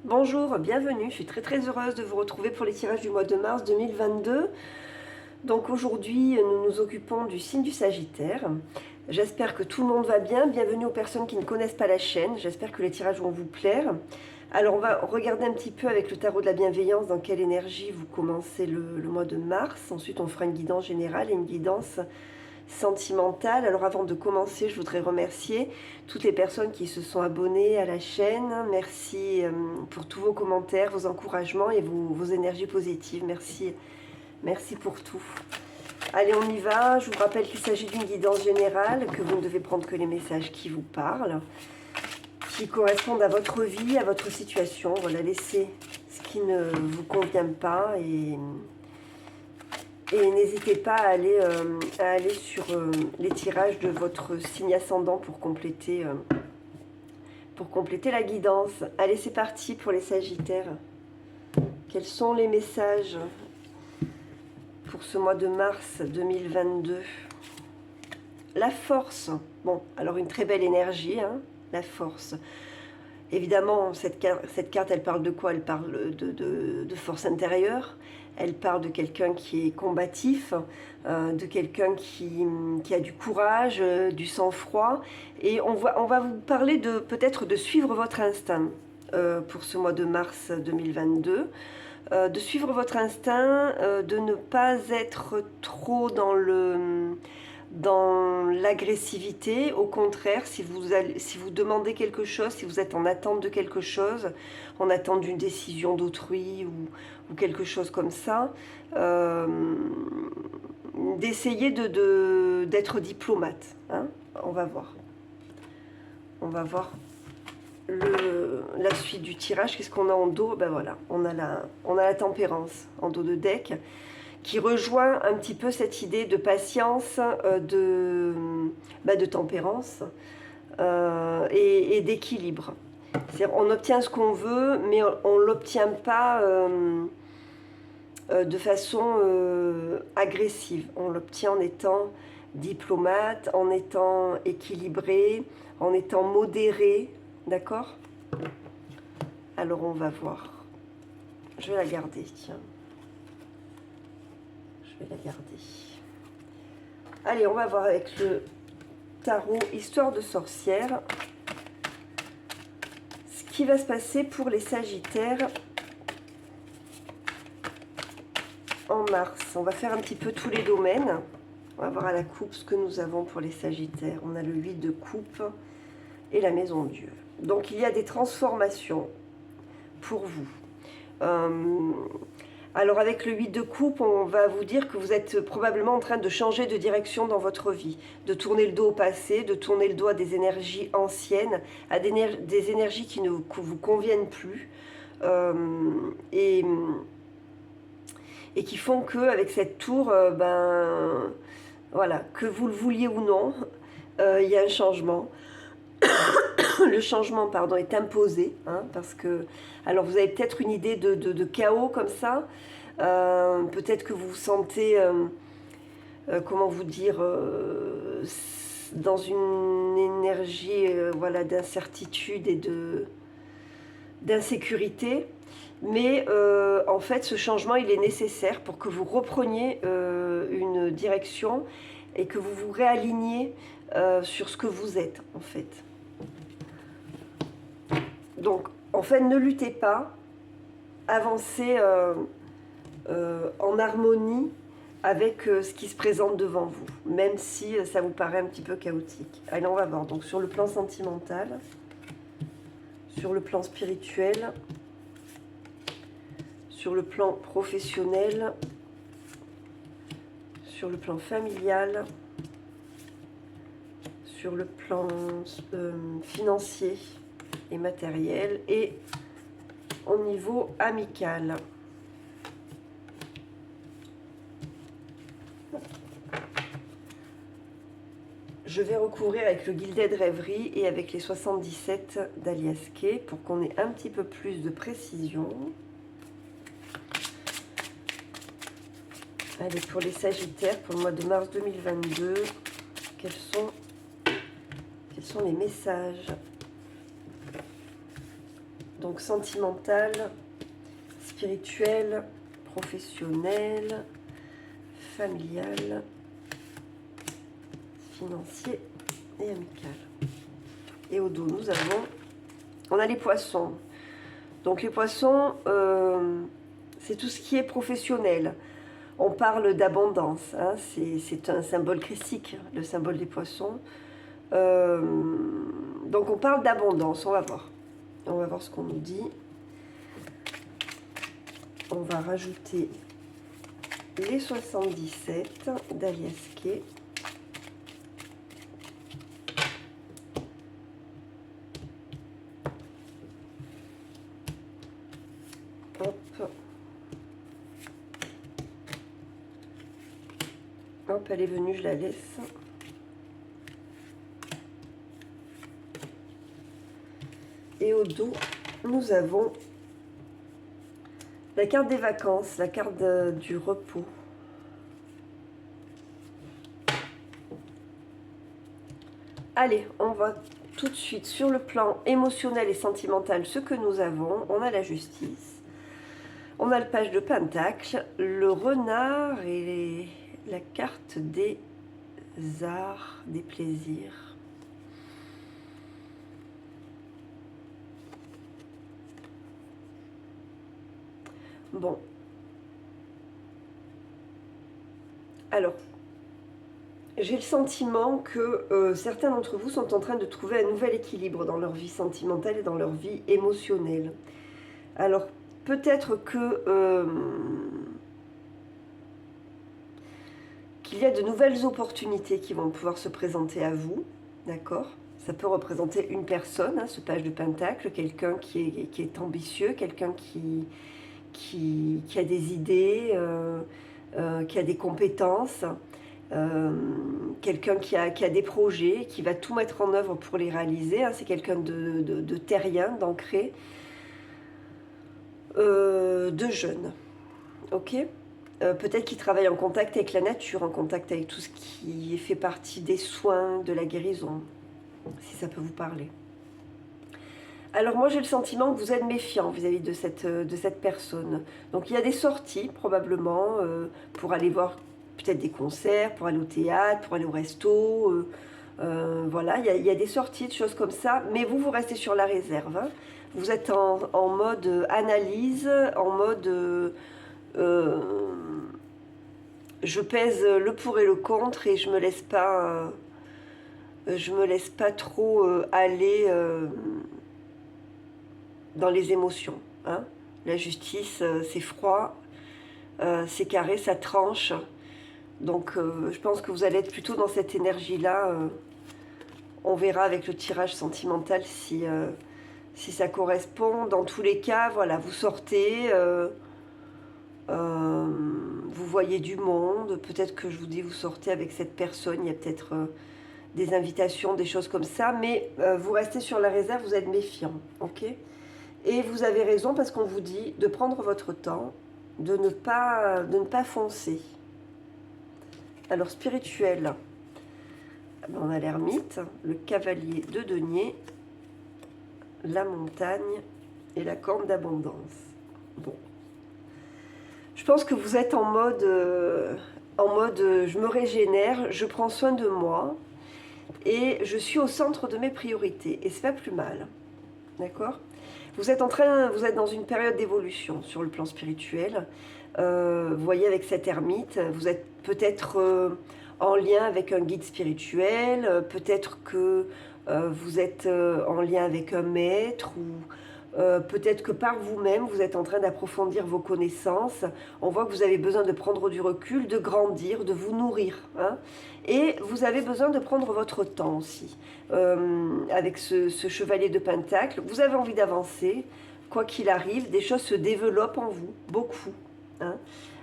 Bonjour, bienvenue, je suis très heureuse de vous retrouver pour les tirages du mois de mars 2022. Donc aujourd'hui, nous nous occupons du signe du Sagittaire. J'espère que tout le monde va bien, bienvenue aux personnes qui ne connaissent pas la chaîne, j'espère que les tirages vont vous plaire. Alors on va regarder un petit peu avec le tarot de la bienveillance dans quelle énergie vous commencez le mois de mars. Ensuite on fera une guidance générale et une guidance sentimentale. Alors avant de commencer, je voudrais remercier toutes les personnes qui se sont abonnées à la chaîne. Merci pour tous vos commentaires, vos encouragements et vos énergies positives. Merci pour tout. Allez, on y va. Je vous rappelle qu'il s'agit d'une guidance générale, que vous ne devez prendre que les messages qui vous parlent, qui correspondent à votre vie, à votre situation. Voilà, laissez ce qui ne vous convient pas et n'hésitez pas à aller sur les tirages de votre signe ascendant pour compléter la guidance. Allez, c'est parti pour les Sagittaires. Quels sont les messages pour ce mois de mars 2022? La force. Bon, alors une très belle énergie, hein, la force. Évidemment, cette carte, elle parle de quoi? Elle parle de force intérieure. Elle parle de quelqu'un qui est combatif, de quelqu'un qui a du courage, du sang-froid. Et on va vous parler peut-être de suivre votre instinct pour ce mois de mars 2022. De suivre votre instinct, de ne pas être trop dans l'agressivité. Au contraire, si vous demandez quelque chose, si vous êtes en attente de quelque chose, en attente d'une décision d'autrui ou quelque chose comme ça, d'essayer d'être diplomate, hein. On va voir la suite du tirage. Qu'est-ce qu'on a en dos? Ben voilà, on a la tempérance en dos de deck, qui rejoint un petit peu cette idée de patience, de tempérance et d'équilibre. C'est-à-dire, on obtient ce qu'on veut, mais on ne l'obtient pas de façon agressive. On l'obtient en étant diplomate, en étant équilibré, en étant modéré, d'accord? Alors on va voir. Je vais la garder, tiens. Je vais la garder. Allez, on va voir avec le tarot Histoire de sorcière ce qui va se passer pour les Sagittaires en mars. On va faire un petit peu tous les domaines. On va voir à la coupe ce que nous avons pour les Sagittaires. On a le 8 de coupe et la maison Dieu. Donc il y a des transformations pour vous. Alors avec le 8 de coupe, on va vous dire que vous êtes probablement en train de changer de direction dans votre vie, de tourner le dos au passé, de tourner le dos à des énergies anciennes, à des énergies qui ne vous conviennent plus, et qui font que avec cette tour, voilà, que vous le vouliez ou non, il y a un changement. Le changement, pardon, est imposé, hein, parce que, alors vous avez peut-être une idée de chaos comme ça, peut-être que vous vous sentez, comment vous dire, dans une énergie, voilà, d'incertitude et d'insécurité, mais en fait ce changement il est nécessaire pour que vous repreniez une direction et que vous vous réaligniez sur ce que vous êtes en fait. Donc, en fait, ne luttez pas, avancez en harmonie avec ce qui se présente devant vous, même si ça vous paraît un petit peu chaotique. Allez, on va voir. Donc, sur le plan sentimental, sur le plan spirituel, sur le plan professionnel, sur le plan familial, sur le plan financier et matériel, et au niveau amical. Je vais recouvrir avec le Gilded Rêverie et avec les 77 d'Alias Kay pour qu'on ait un petit peu plus de précision. Allez, pour les Sagittaires, pour le mois de mars 2022, quels sont les messages Donc sentimental, spirituel, professionnel, familial, financier et amical. Et au dos, on a les poissons. Donc les poissons, c'est tout ce qui est professionnel. On parle d'abondance, hein, c'est un symbole christique, le symbole des poissons. Donc on parle d'abondance, on va voir. On va voir ce qu'on nous dit. On va rajouter les 77 d'Alias Kay. Hop. Hop, elle est venue, je la laisse. Et au dos, nous avons la carte des vacances, la carte du repos. Allez, on va tout de suite sur le plan émotionnel et sentimental, ce que nous avons. On a la justice, on a le page de Pentacle, le renard et la carte des arts, des plaisirs. Bon. Alors, j'ai le sentiment que certains d'entre vous sont en train de trouver un nouvel équilibre dans leur vie sentimentale et dans leur vie émotionnelle. Alors, peut-être que qu'il y a de nouvelles opportunités qui vont pouvoir se présenter à vous, d'accord? Ça peut représenter une personne, hein, ce page de Pentacle, quelqu'un qui est ambitieux, quelqu'un qui a des idées, qui a des compétences, quelqu'un qui a des projets, qui va tout mettre en œuvre pour les réaliser, hein. C'est quelqu'un de terrien, d'ancré, de jeune, ok? Peut-être qu'il travaille en contact avec la nature, en contact avec tout ce qui fait partie des soins, de la guérison, si ça peut vous parler. Alors moi j'ai le sentiment que vous êtes méfiant vis-à-vis de cette personne. Donc il y a des sorties probablement pour aller voir peut-être des concerts, pour aller au théâtre, pour aller au resto. Voilà, il y a des sorties, de choses comme ça. Mais vous restez sur la réserve, hein. Vous êtes en mode analyse, en mode je pèse le pour et le contre et je me laisse pas trop aller dans les émotions, hein. La justice, c'est froid, c'est carré, ça tranche. Donc je pense que vous allez être plutôt dans cette énergie-là. On verra avec le tirage sentimental si ça correspond. Dans tous les cas, voilà, vous sortez, vous voyez du monde. Peut-être que je vous dis, vous sortez avec cette personne, il y a peut-être des invitations, des choses comme ça. Mais vous restez sur la réserve, vous êtes méfiant, ok ? Et vous avez raison parce qu'on vous dit de prendre votre temps, de ne pas foncer. Alors spirituel, on a l'ermite, le cavalier de denier, la montagne et la corne d'abondance. Bon. Je pense que vous êtes en mode je me régénère, je prends soin de moi et je suis au centre de mes priorités. Et c'est pas plus mal. D'accord ? Vous êtes dans une période d'évolution sur le plan spirituel. Vous voyez avec cette ermite, vous êtes peut-être en lien avec un guide spirituel, peut-être que vous êtes en lien avec un maître, ou peut-être que par vous-même, vous êtes en train d'approfondir vos connaissances. On voit que vous avez besoin de prendre du recul, de grandir, de vous nourrir, hein. Et vous avez besoin de prendre votre temps aussi. Avec ce chevalier de Pentacle, vous avez envie d'avancer, quoi qu'il arrive, des choses se développent en vous, beaucoup, hein.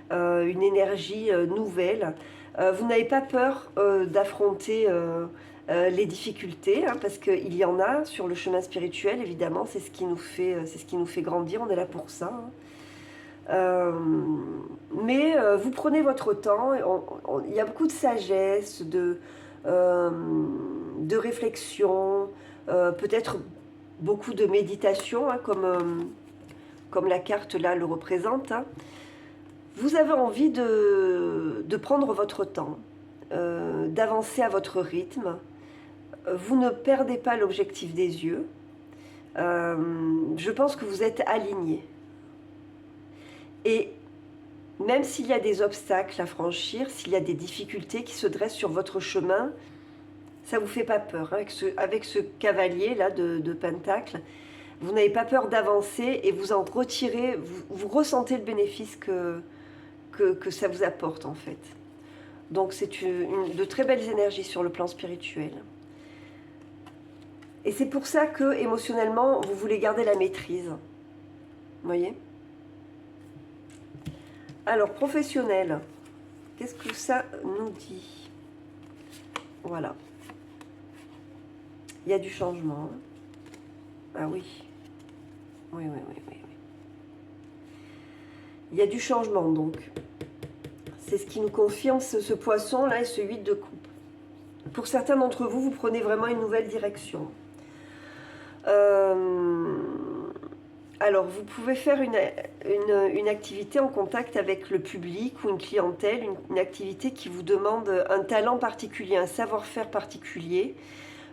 Une énergie nouvelle. Vous n'avez pas peur d'affronter les difficultés, hein, parce qu'il y en a sur le chemin spirituel, évidemment, c'est ce qui nous fait grandir, on est là pour ça, hein. Mais vous prenez votre temps, il y a beaucoup de sagesse, de réflexion, peut-être beaucoup de méditation, hein, comme la carte là le représente. Hein. Vous avez envie de prendre votre temps, d'avancer à votre rythme. Vous ne perdez pas l'objectif des yeux. Je pense que vous êtes aligné. Et même s'il y a des obstacles à franchir, s'il y a des difficultés qui se dressent sur votre chemin, ça ne vous fait pas peur. Hein. Avec ce cavalier là de Pentacle, vous n'avez pas peur d'avancer et vous en retirez, vous ressentez le bénéfice que ça vous apporte en fait. Donc c'est de très belles énergies sur le plan spirituel. Et c'est pour ça que émotionnellement, vous voulez garder la maîtrise. Vous voyez ? Alors, professionnel, qu'est-ce que ça nous dit? Voilà. Il y a du changement. Ah oui. Oui. Il y a du changement, donc. C'est ce qui nous confirme ce poisson-là et ce 8 de coupe. Pour certains d'entre vous, vous prenez vraiment une nouvelle direction. Alors, vous pouvez faire une activité en contact avec le public ou une clientèle, une activité qui vous demande un talent particulier, un savoir-faire particulier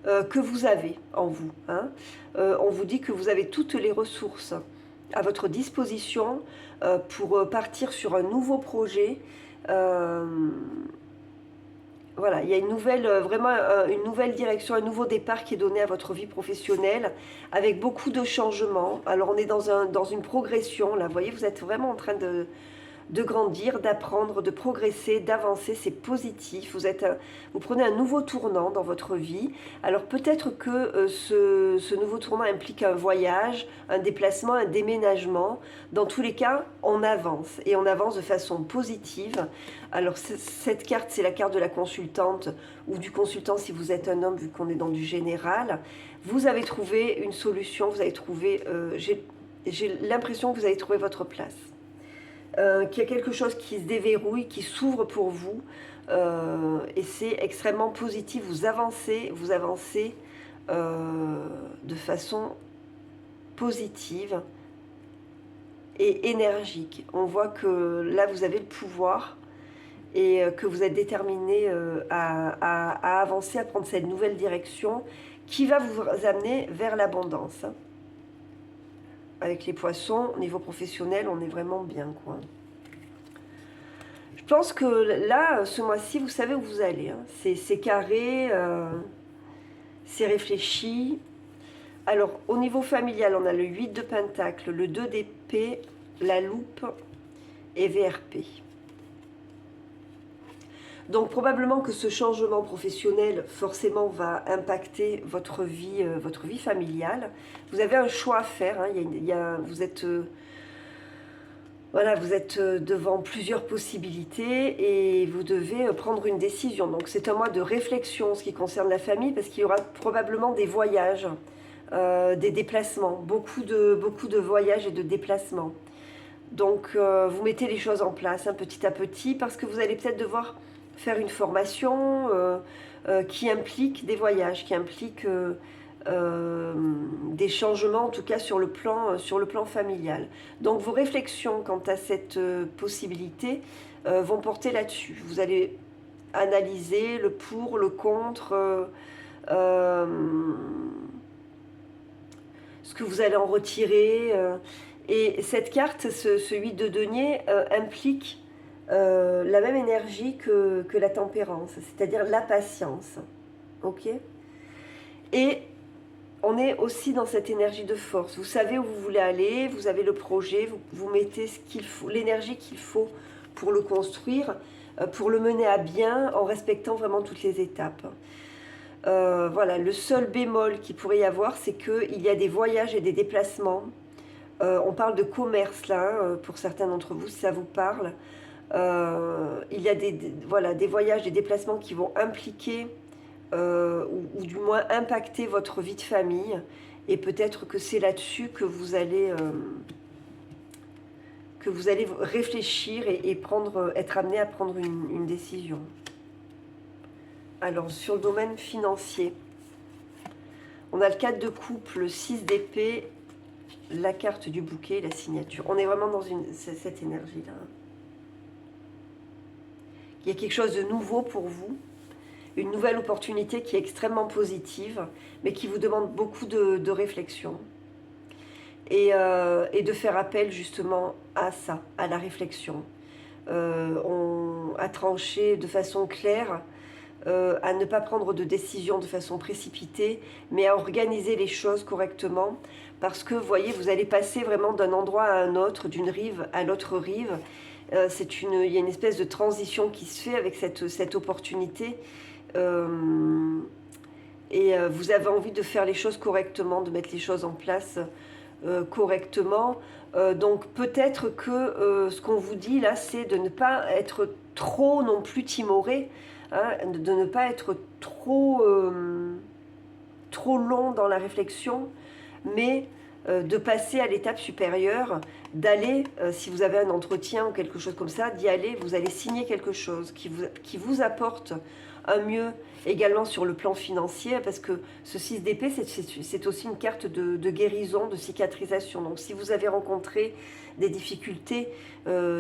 que vous avez en vous. Hein. On vous dit que vous avez toutes les ressources à votre disposition pour partir sur un nouveau projet. Voilà, il y a vraiment une nouvelle direction, un nouveau départ qui est donné à votre vie professionnelle avec beaucoup de changements. Alors on est dans une progression, là, vous voyez, vous êtes vraiment en train de grandir, d'apprendre, de progresser, d'avancer, c'est positif. Vous prenez un nouveau tournant dans votre vie. Alors peut-être que ce nouveau tournant implique un voyage, un déplacement, un déménagement. Dans tous les cas, on avance et on avance de façon positive. Alors cette carte, c'est la carte de la consultante ou du consultant si vous êtes un homme, vu qu'on est dans du général. Vous avez trouvé une solution, vous avez trouvé, j'ai l'impression que vous avez trouvé votre place. Qu'il y a quelque chose qui se déverrouille, qui s'ouvre pour vous, et c'est extrêmement positif. Vous avancez de façon positive et énergique. On voit que là, vous avez le pouvoir et que vous êtes déterminé à avancer, à prendre cette nouvelle direction qui va vous amener vers l'abondance. Avec les poissons, au niveau professionnel, on est vraiment bien, quoi. Je pense que là, ce mois-ci, vous savez où vous allez. Hein. C'est carré, c'est réfléchi. Alors, au niveau familial, on a le 8 de Pentacle, le 2 d'épée, la loupe et VRP. Donc, probablement que ce changement professionnel, forcément, va impacter votre vie familiale. Vous avez un choix à faire. Hein. Vous êtes devant plusieurs possibilités et vous devez prendre une décision. Donc, c'est un mois de réflexion, ce qui concerne la famille, parce qu'il y aura probablement des voyages, des déplacements, beaucoup de voyages et de déplacements. Donc, vous mettez les choses en place hein, petit à petit, parce que vous allez peut-être devoir faire une formation qui implique des voyages, qui implique des changements, en tout cas sur le plan familial. Donc vos réflexions quant à cette possibilité vont porter là-dessus. Vous allez analyser le pour, le contre, ce que vous allez en retirer. Et cette carte, ce 8 de denier, implique la même énergie que la tempérance, c'est-à-dire la patience. Ok ? Et on est aussi dans cette énergie de force. Vous savez où vous voulez aller, vous avez le projet, vous mettez l'énergie qu'il faut pour le construire, pour le mener à bien, en respectant vraiment toutes les étapes. Voilà, le seul bémol qu'il pourrait y avoir, c'est qu'il y a des voyages et des déplacements. On parle de commerce là, pour certains d'entre vous, si ça vous parle. Il y a des voyages, des déplacements qui vont impliquer ou du moins impacter votre vie de famille, et peut-être que c'est là-dessus que vous allez réfléchir et être amené à prendre une décision. Alors sur le domaine financier, On a le 4 de coupe, le 6 d'épée, la carte du bouquet, la signature. On est vraiment dans cette énergie-là. Il y a quelque chose de nouveau pour vous, une nouvelle opportunité qui est extrêmement positive, mais qui vous demande beaucoup de réflexion. Et de faire appel justement à ça, à la réflexion. À trancher de façon claire, à ne pas prendre de décision de façon précipitée, mais à organiser les choses correctement, parce que, vous voyez, vous allez passer vraiment d'un endroit à un autre, d'une rive à l'autre rive. Il y a une espèce de transition qui se fait avec cette opportunité, vous avez envie de faire les choses correctement, de mettre les choses en place correctement. Donc peut-être que ce qu'on vous dit là, c'est de ne pas être trop non plus timoré, hein, de ne pas être trop long dans la réflexion, mais de passer à l'étape supérieure, d'aller, si vous avez un entretien ou quelque chose comme ça, d'y aller, vous allez signer quelque chose qui vous apporte un mieux également sur le plan financier, parce que ce 6 d'épée, c'est aussi une carte de guérison, de cicatrisation. Donc si vous avez rencontré des difficultés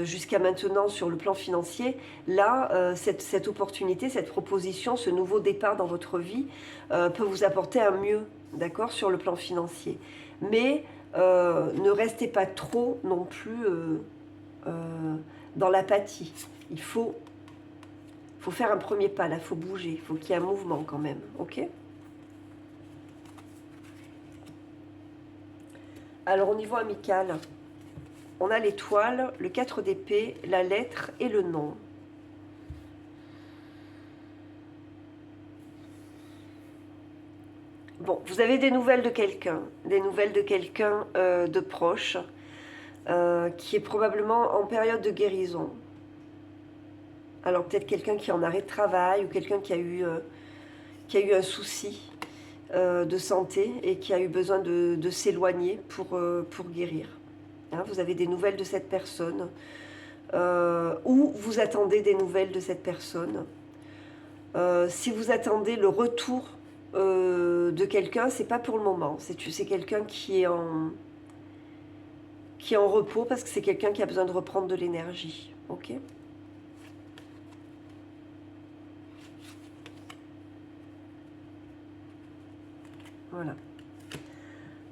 jusqu'à maintenant sur le plan financier, là, cette opportunité, cette proposition, ce nouveau départ dans votre vie peut vous apporter un mieux, d'accord, sur le plan financier. Mais ne restez pas trop non plus dans l'apathie. Il faut faire un premier pas, là, il faut bouger, il faut qu'il y ait un mouvement quand même, ok? Alors au niveau amical, on a l'étoile, le 4 d'épée, la lettre et le nom. Bon, vous avez des nouvelles de quelqu'un, de proche, qui est probablement en période de guérison. Alors peut-être quelqu'un qui est en arrêt de travail ou quelqu'un qui a eu un souci de santé et qui a eu besoin de s'éloigner pour guérir. Hein, vous avez des nouvelles de cette personne ou vous attendez des nouvelles de cette personne. Si vous attendez le retour de quelqu'un, c'est pas pour le moment. C'est quelqu'un qui est en repos parce que c'est quelqu'un qui a besoin de reprendre de l'énergie. Ok ? Voilà.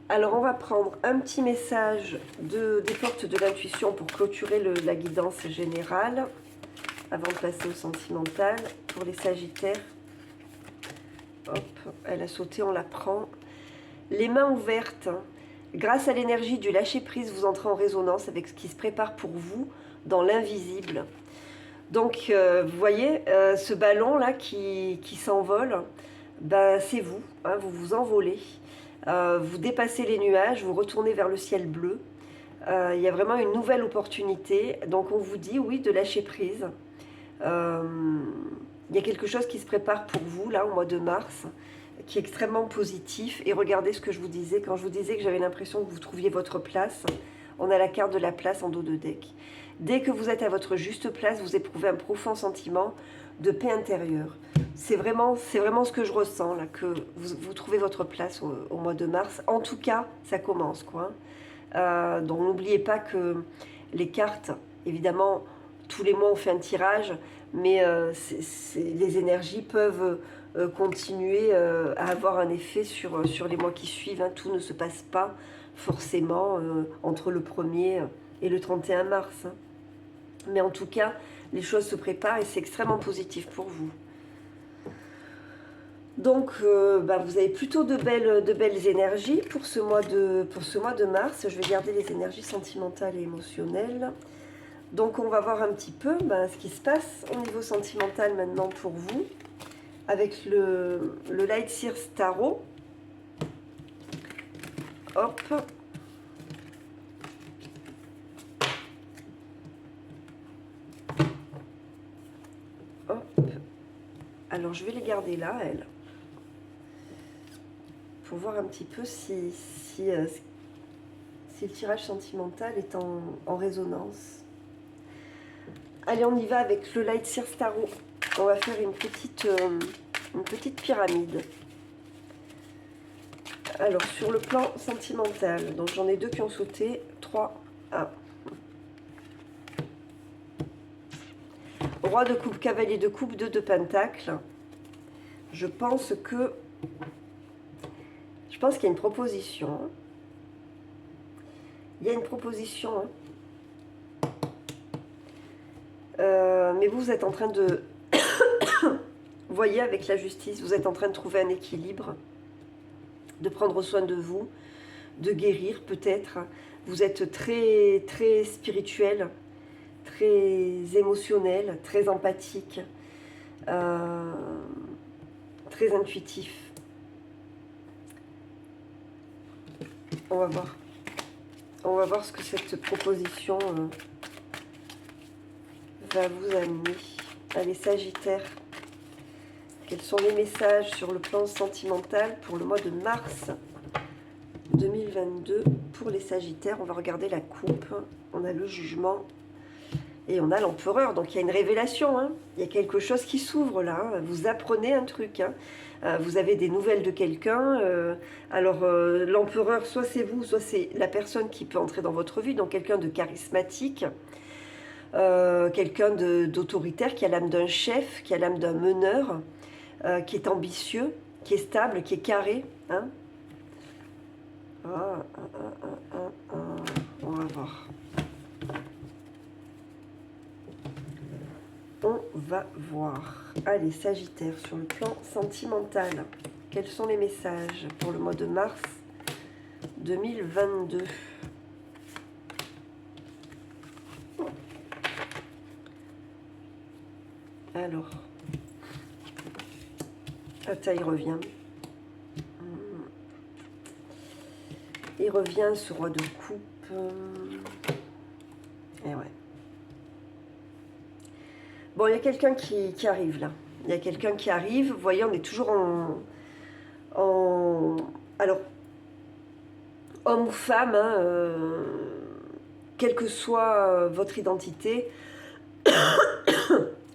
Alors, on va prendre un petit message des portes de l'intuition pour clôturer la guidance générale, avant de passer au sentimental. Pour les Sagittaires, hop, elle a sauté, on la prend. Les mains ouvertes. Grâce à l'énergie du lâcher-prise, vous entrez en résonance avec ce qui se prépare pour vous dans l'invisible. Donc, vous voyez, ce ballon-là qui s'envole, ben, c'est vous, hein, vous vous envolez, vous dépassez les nuages, vous retournez vers le ciel bleu. Il y a vraiment une nouvelle opportunité, donc on vous dit oui de lâcher prise. Il y a quelque chose qui se prépare pour vous là au mois de mars, qui est extrêmement positif. Et regardez ce que je vous disais, quand je vous disais que j'avais l'impression que vous trouviez votre place, on a la carte de la place en dos de deck. Dès que vous êtes à votre juste place, vous éprouvez un profond sentiment de paix intérieure. C'est vraiment ce que je ressens, là, que vous trouvez votre place au mois de mars. En tout cas, ça commence, quoi. Donc n'oubliez pas que les cartes, évidemment, tous les mois on fait un tirage, mais les énergies peuvent continuer à avoir un effet sur les mois qui suivent. Hein. Tout ne se passe pas forcément entre le 1er et le 31 mars. Hein. Mais en tout cas, les choses se préparent et c'est extrêmement positif pour vous. Donc, vous avez plutôt de belles énergies pour ce mois de mars. Je vais garder les énergies sentimentales et émotionnelles. Donc, on va voir un petit peu ce qui se passe au niveau sentimental maintenant pour vous. Avec le Light Sears Tarot. Hop. Hop. Alors, je vais les garder là, elles. Pour voir un petit peu si le tirage sentimental est en résonance. Allez, on y va avec le Light Sears Tarot. On va faire une petite pyramide. Alors, sur le plan sentimental, donc j'en ai deux qui ont sauté. 3. Ah. Roi de coupe, cavalier de coupe, 2 de pentacle. Je pense qu'il y a une proposition. Hein. Il y a une proposition. Hein. Mais vous êtes en train de... Vous voyez, avec la justice, vous êtes en train de trouver un équilibre, de prendre soin de vous, de guérir peut-être. Vous êtes très, très spirituel, très émotionnel, très empathique, très intuitif. On va voir. On va voir ce que cette proposition va vous amener. Allez, Sagittaire. Quels sont les messages sur le plan sentimental pour le mois de mars 2022 pour les Sagittaires? On va regarder la coupe. On a le jugement et on a l'empereur. Donc il y a une révélation. Hein. Il y a quelque chose qui s'ouvre là. Hein. Vous apprenez un truc. Hein. Vous avez des nouvelles de quelqu'un. Alors l'empereur, soit c'est vous, soit c'est la personne qui peut entrer dans votre vie. Donc quelqu'un de charismatique. Quelqu'un d'autoritaire qui a l'âme d'un chef, qui a l'âme d'un meneur. Qui est ambitieux, qui est stable, qui est carré. Hein. On va voir. On va voir. Allez, Sagittaire, sur le plan sentimental, quels sont les messages pour le mois de mars 2022? Alors... Attends, il revient. Il revient, ce roi de coupe. Et ouais. Bon, il y a quelqu'un qui arrive là. Il y a quelqu'un qui arrive. Vous voyez, on est toujours alors, homme ou femme, hein, quelle que soit votre identité,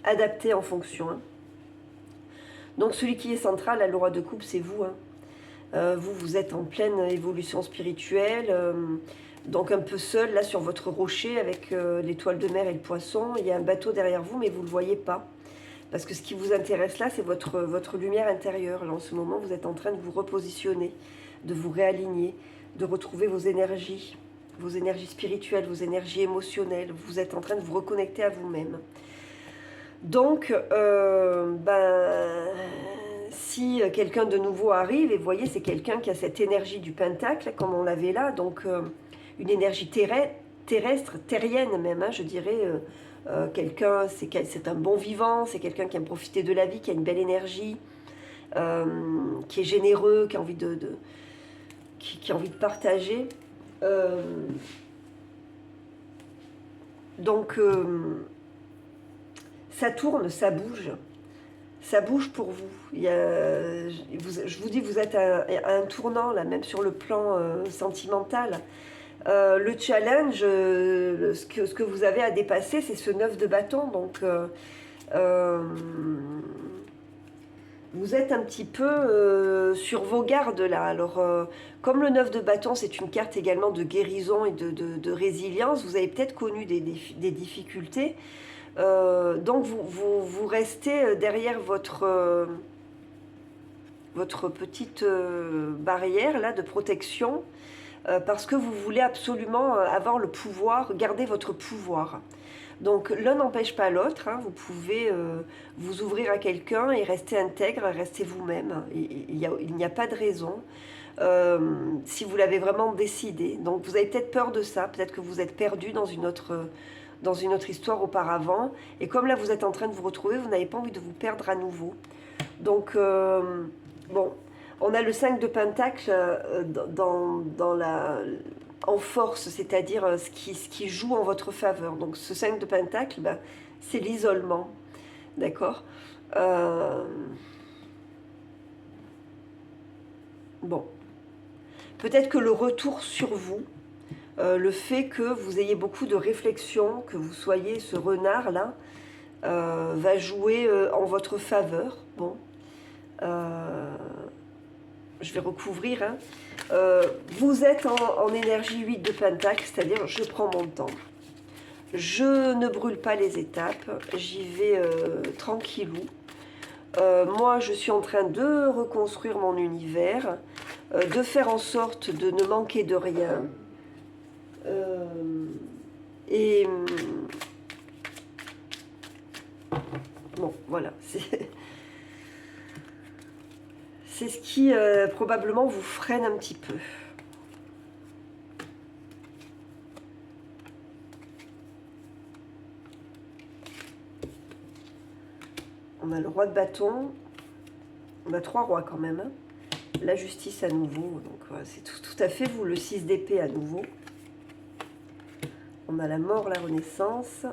adaptée en fonction. Hein. Donc celui qui est central, là, le roi de coupe, c'est vous. Hein. Vous êtes en pleine évolution spirituelle, donc un peu seul là sur votre rocher avec l'étoile de mer et le poisson. Il y a un bateau derrière vous, mais vous ne le voyez pas. Parce que ce qui vous intéresse là, c'est votre lumière intérieure. Là, en ce moment, vous êtes en train de vous repositionner, de vous réaligner, de retrouver vos énergies spirituelles, vos énergies émotionnelles. Vous êtes en train de vous reconnecter à vous-même. Donc, si quelqu'un de nouveau arrive, et vous voyez, c'est quelqu'un qui a cette énergie du pentacle, comme on l'avait là, donc une énergie terrestre, terrienne même, hein, je dirais, quelqu'un, c'est un bon vivant, c'est quelqu'un qui aime profiter de la vie, qui a une belle énergie, qui est généreux, qui a envie qui a envie de partager. Donc... ça tourne, ça bouge pour vous. Je vous dis, vous êtes à un tournant, là, même sur le plan sentimental. Le challenge, ce que vous avez à dépasser, c'est ce 9 de bâton. Donc, vous êtes un petit peu sur vos gardes, là. Alors, comme le 9 de bâton, c'est une carte également de guérison et de résilience, vous avez peut-être connu des difficultés. Donc vous restez derrière votre petite barrière là de protection parce que vous voulez absolument avoir le pouvoir, garder votre pouvoir. Donc l'un n'empêche pas l'autre, hein, vous pouvez vous ouvrir à quelqu'un et rester intègre, rester vous-même. Il n'y a pas de raison si vous l'avez vraiment décidé. Donc vous avez peut-être peur de ça, peut-être que vous êtes perdu dans une autre histoire auparavant. Et comme là, vous êtes en train de vous retrouver, vous n'avez pas envie de vous perdre à nouveau. Donc, bon, on a le 5 de Pentacle en force, c'est-à-dire ce qui joue en votre faveur. Donc, ce 5 de Pentacle, ben, c'est l'isolement. D'accord. Bon. Peut-être que le retour sur vous, le fait que vous ayez beaucoup de réflexion, que vous soyez ce renard-là, va jouer en votre faveur. Bon. je vais recouvrir, hein. Vous êtes en énergie 8 de Pentacle, c'est-à-dire je prends mon temps. Je ne brûle pas les étapes, j'y vais tranquillou. Moi, je suis en train de reconstruire mon univers, de faire en sorte de ne manquer de rien. Et bon, voilà, c'est ce qui probablement vous freine un petit peu. On a le roi de bâton, on a 3 rois quand même, hein. La justice à nouveau, donc voilà, c'est tout à fait vous, le 6 d'épée à nouveau. On a la mort, la renaissance,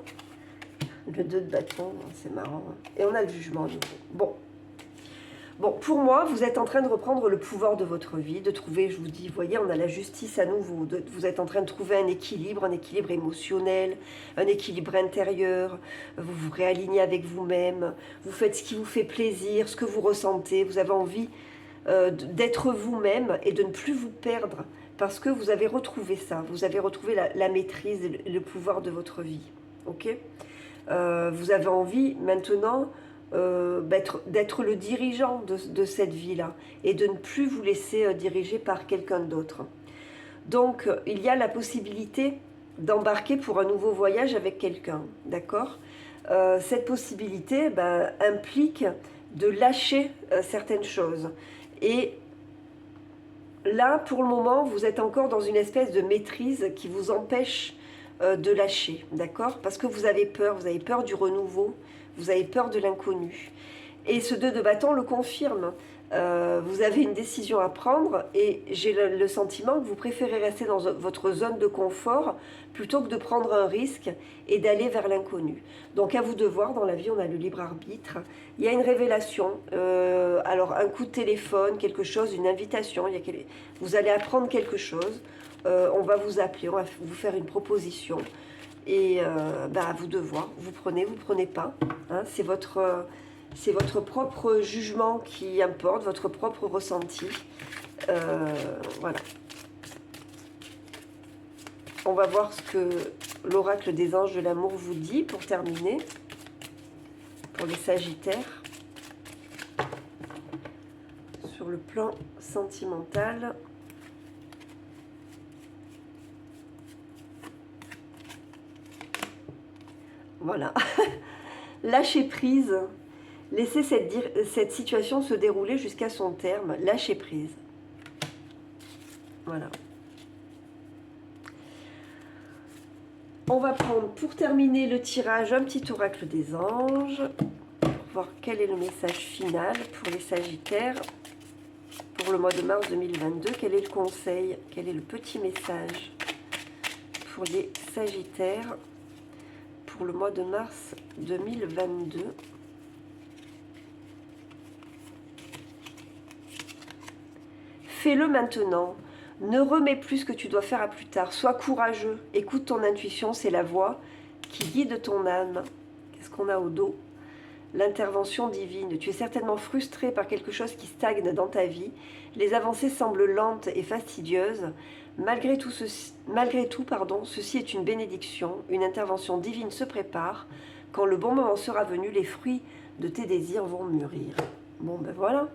le 2 de bâton, c'est marrant, hein. Et on a le jugement à nouveau. Bon, pour moi, vous êtes en train de reprendre le pouvoir de votre vie, de trouver, je vous dis, vous voyez, on a la justice à nouveau, vous êtes en train de trouver un équilibre émotionnel, un équilibre intérieur, vous vous réalignez avec vous-même, vous faites ce qui vous fait plaisir, ce que vous ressentez, vous avez envie d'être vous-même et de ne plus vous perdre, parce que vous avez retrouvé ça, vous avez retrouvé la maîtrise et le pouvoir de votre vie, ok. Vous avez envie maintenant d'être le dirigeant de cette vie-là et de ne plus vous laisser diriger par quelqu'un d'autre. Donc, il y a la possibilité d'embarquer pour un nouveau voyage avec quelqu'un, d'accord. Cette possibilité implique de lâcher certaines choses. Et là, pour le moment, vous êtes encore dans une espèce de maîtrise qui vous empêche de lâcher, d'accord. Parce que vous avez peur du renouveau, vous avez peur de l'inconnu. Et ce 2 de bâton le confirme. Vous avez une décision à prendre et j'ai le sentiment que vous préférez rester dans votre zone de confort plutôt que de prendre un risque et d'aller vers l'inconnu. Donc à vous de voir, dans la vie on a le libre arbitre. Il y a une révélation, alors un coup de téléphone, quelque chose, une invitation, vous allez apprendre quelque chose, on va vous appeler, on va vous faire une proposition. Et à vous de voir, vous prenez pas, hein, c'est votre propre jugement qui importe, votre propre ressenti. Voilà. On va voir ce que l'oracle des anges de l'amour vous dit pour terminer, pour les sagittaires. Sur le plan sentimental. Voilà. Lâcher prise. Laissez cette situation se dérouler jusqu'à son terme. Lâcher prise. Voilà. On va prendre, pour terminer le tirage, un petit oracle des anges. Pour voir quel est le message final pour les sagittaires. Pour le mois de mars 2022, quel est le conseil? Quel est le petit message pour les sagittaires pour le mois de mars 2022? Fais-le maintenant. Ne remets plus ce que tu dois faire à plus tard. Sois courageux. Écoute ton intuition, c'est la voix qui guide ton âme. Qu'est-ce qu'on a au dos? L'intervention divine. Tu es certainement frustré par quelque chose qui stagne dans ta vie. Les avancées semblent lentes et fastidieuses. Malgré tout, ceci est une bénédiction. Une intervention divine se prépare. Quand le bon moment sera venu, les fruits de tes désirs vont mûrir. Bon, ben voilà.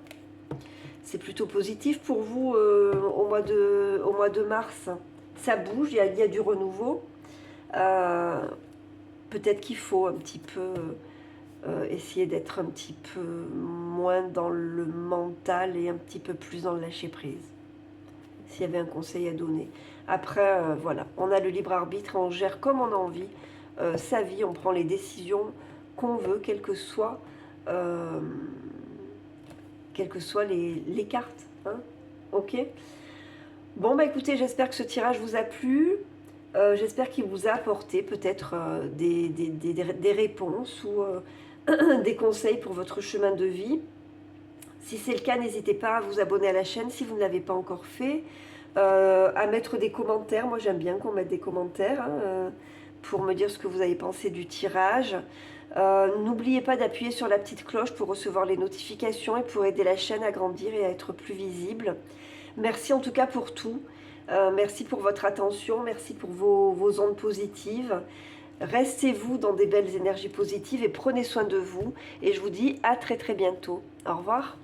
C'est plutôt positif pour vous au mois de mars. Ça bouge, il y a du renouveau. Peut-être qu'il faut un petit peu essayer d'être un petit peu moins dans le mental et un petit peu plus dans le lâcher-prise. S'il y avait un conseil à donner. Après, voilà, on a le libre arbitre, on gère comme on a envie sa vie, on prend les décisions qu'on veut, quelles que soient les cartes, hein. Ok. Bon, bah écoutez, j'espère que ce tirage vous a plu. J'espère qu'il vous a apporté peut-être des réponses ou des conseils pour votre chemin de vie. Si c'est le cas, n'hésitez pas à vous abonner à la chaîne si vous ne l'avez pas encore fait, à mettre des commentaires. Moi, j'aime bien qu'on mette des commentaires, hein, pour me dire ce que vous avez pensé du tirage. N'oubliez pas d'appuyer sur la petite cloche pour recevoir les notifications et pour aider la chaîne à grandir et à être plus visible. Merci en tout cas pour tout. Merci pour votre attention, merci pour vos ondes positives. Restez-vous dans des belles énergies positives et prenez soin de vous. Et je vous dis à très bientôt. Au revoir.